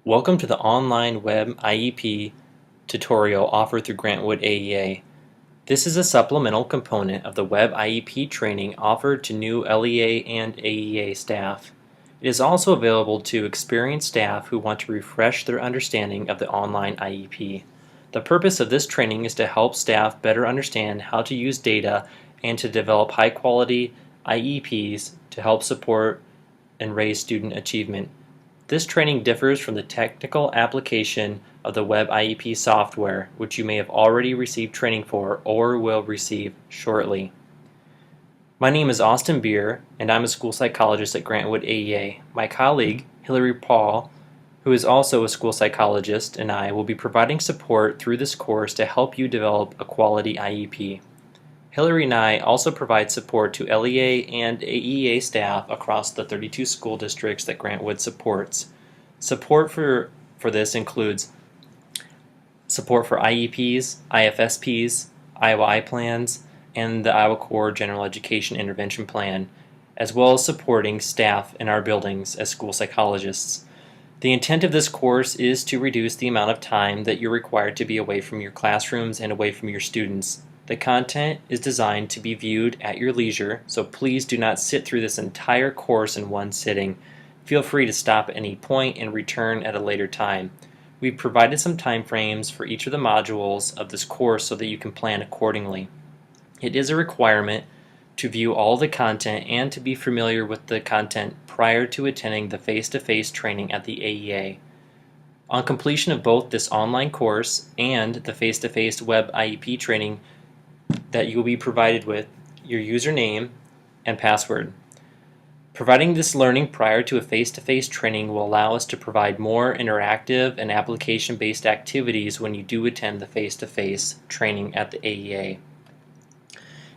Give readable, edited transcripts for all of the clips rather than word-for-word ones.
Welcome to the online web IEP tutorial offered through Grantwood AEA. This is a supplemental component of the web IEP training offered to new LEA and AEA staff. It is also available to experienced staff who want to refresh their understanding of the online IEP. The purpose of this training is to help staff better understand how to use data and to develop high-quality IEPs to help support and raise student achievement. This training differs from the technical application of the web IEP software, which you may have already received training for or will receive shortly. My name is Austin Beer, and I'm a school psychologist at Grantwood AEA. My colleague, Hillary Paul, who is also a school psychologist, and I will be providing support through this course to help you develop a quality IEP. Hillary and I also provide support to LEA and AEA staff across the 32 school districts that Grantwood supports. Support for this includes support for IEPs, IFSPs, Iowa I-plans, and the Iowa Core General Education Intervention Plan, as well as supporting staff in our buildings as school psychologists. The intent of this course is to reduce the amount of time that you're required to be away from your classrooms and away from your students. The content is designed to be viewed at your leisure, so please do not sit through this entire course in one sitting. Feel free to stop at any point and return at a later time. We've provided some time frames for each of the modules of this course so that you can plan accordingly. It is a requirement to view all the content and to be familiar with the content prior to attending the face-to-face training at the AEA. On completion of both this online course and the face-to-face web IEP training, that you will be provided with your username and password. Providing this learning prior to a face-to-face training will allow us to provide more interactive and application-based activities when you do attend the face-to-face training at the AEA.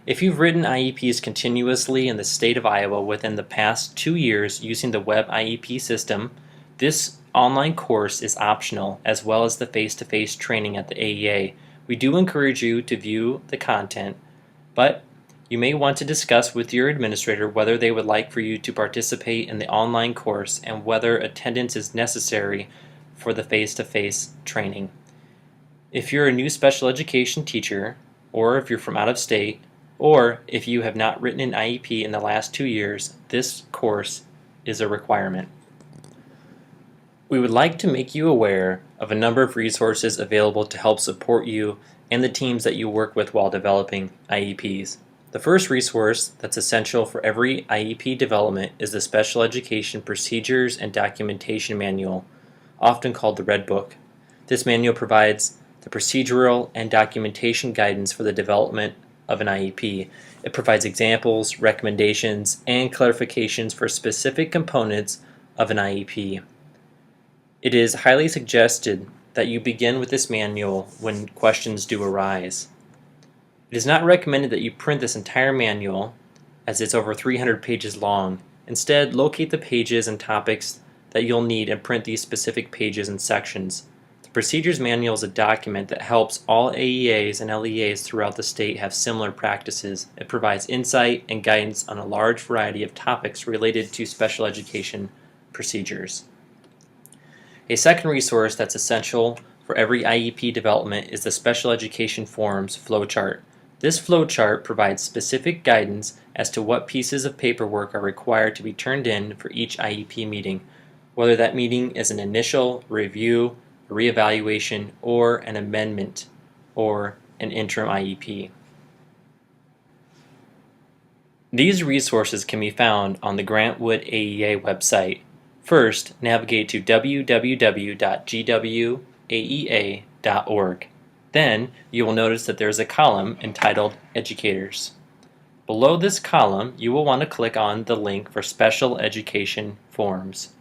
If you've written IEPs continuously in the state of Iowa within the past 2 years using the web IEP system, this online course is optional, as well as the face-to-face training at the AEA. We do encourage you to view the content, but you may want to discuss with your administrator whether they would like for you to participate in the online course and whether attendance is necessary for the face-to-face training. If you're a new special education teacher, or if you're from out of state, or if you have not written an IEP in the last 2 years, this course is a requirement. We would like to make you aware of a number of resources available to help support you and the teams that you work with while developing IEPs. The first resource that's essential for every IEP development is the Special Education Procedures and Documentation Manual, often called the Red Book. This manual provides the procedural and documentation guidance for the development of an IEP. It provides examples, recommendations, and clarifications for specific components of an IEP. It is highly suggested that you begin with this manual when questions do arise. It is not recommended that you print this entire manual, as it's over 300 pages long. Instead, locate the pages and topics that you'll need and print these specific pages and sections. The Procedures Manual is a document that helps all AEAs and LEAs throughout the state have similar practices. It provides insight and guidance on a large variety of topics related to special education procedures. A second resource that's essential for every IEP development is the Special Education Forms flowchart. This flowchart provides specific guidance as to what pieces of paperwork are required to be turned in for each IEP meeting, whether that meeting is an initial, review, a reevaluation, or an amendment, or an interim IEP. These resources can be found on the Grantwood AEA website. First, navigate to www.gwaea.org. Then, you will notice that there is a column entitled Educators. Below this column, you will want to click on the link for Special Education Forms.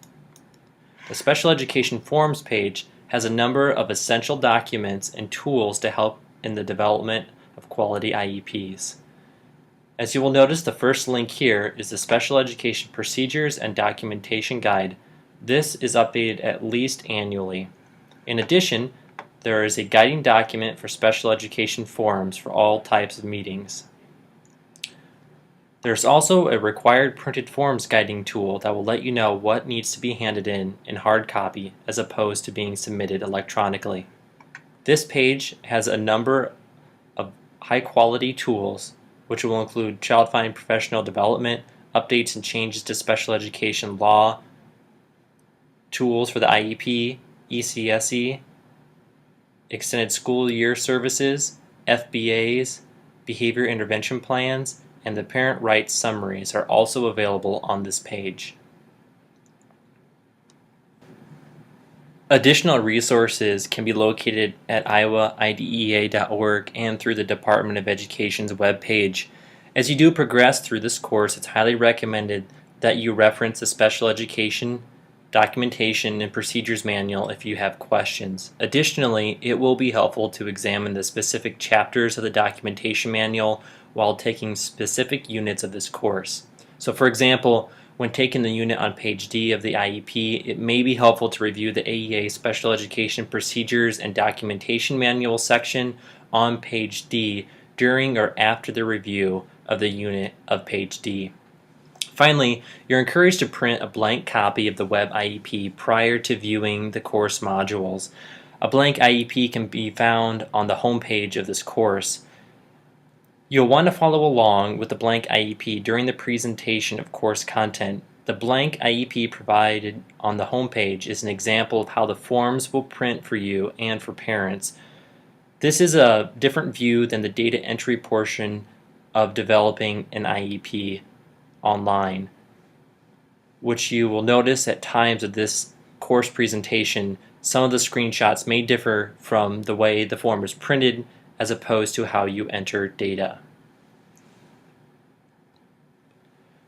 The Special Education Forms page has a number of essential documents and tools to help in the development of quality IEPs. As you will notice, the first link here is the Special Education Procedures and Documentation Guide. This is updated at least annually. In addition, there is a guiding document for special education forums for all types of meetings. There's also a required printed forms guiding tool that will let you know what needs to be handed in hard copy as opposed to being submitted electronically. This page has a number of high-quality tools, which will include Child Find professional development, updates and changes to special education law, tools for the IEP, ECSE, extended school year services, FBAs, behavior intervention plans, and the parent rights summaries are also available on this page. Additional resources can be located at iowaidea.org and through the Department of Education's webpage. As you do progress through this course, it's highly recommended that you reference the Special Education Documentation and Procedures Manual if you have questions. Additionally, it will be helpful to examine the specific chapters of the documentation manual while taking specific units of this course. So for example, when taking the unit on page D of the IEP, it may be helpful to review the AEA Special Education Procedures and Documentation Manual section on page D during or after the review of the unit of page D. Finally, you're encouraged to print a blank copy of the Web IEP prior to viewing the course modules. A blank IEP can be found on the home page of this course. You'll want to follow along with the blank IEP during the presentation of course content. The blank IEP provided on the home page is an example of how the forms will print for you and for parents. This is a different view than the data entry portion of developing an IEP online, which you will notice at times of this course presentation, some of the screenshots may differ from the way the form is printed as opposed to how you enter data.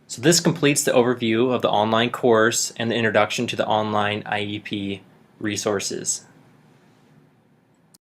So this completes the overview of the online course and the introduction to the online IEP resources.